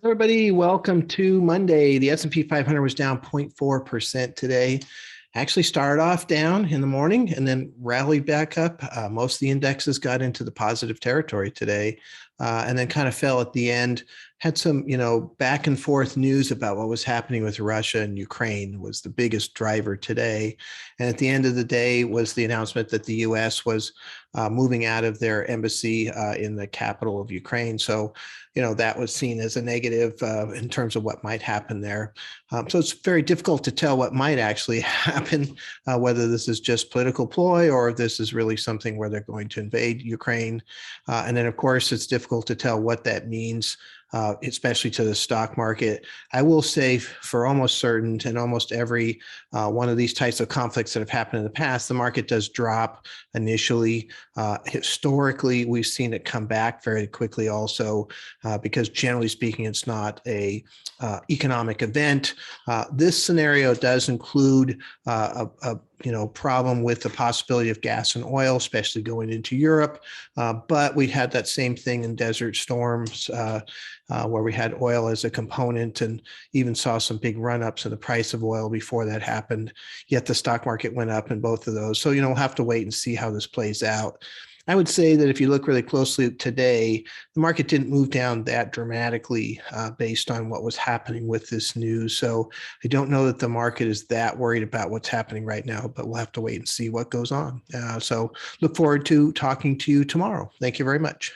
Everybody, welcome to Monday. The S&P 500 was down 0.4% today. Actually started off down in the morning and then rallied back up. Most of the indexes got into the positive territory today, and then kind of fell at the end. Had some, back and forth news about what was happening with Russia and Ukraine was the biggest driver today. And at the end of the day was the announcement that the U.S. was moving out of their embassy in the capital of Ukraine. So, that was seen as a negative in terms of what might happen there. So it's very difficult to tell what might actually happen, whether this is just political ploy or if this is really something where they're going to invade Ukraine. And then, of course, it's difficult to tell what that means, especially to the stock market. I will say for almost certain and almost every one of these types of conflicts that have happened in the past, the market does drop initially. Historically, we've seen it come back very quickly also, because generally speaking, it's not a economic event. This scenario does include a problem with the possibility of gas and oil, especially going into Europe. But we had that same thing in Desert Storms, where we had oil as a component and even saw some big run-ups in the price of oil before that happened. Yet the stock market went up in both of those. So, we'll have to wait and see how this plays out. I would say that if you look really closely today, the market didn't move down that dramatically based on what was happening with this news. So I don't know that the market is that worried about what's happening right now, but we'll have to wait and see what goes on. So look forward to talking to you tomorrow. Thank you very much.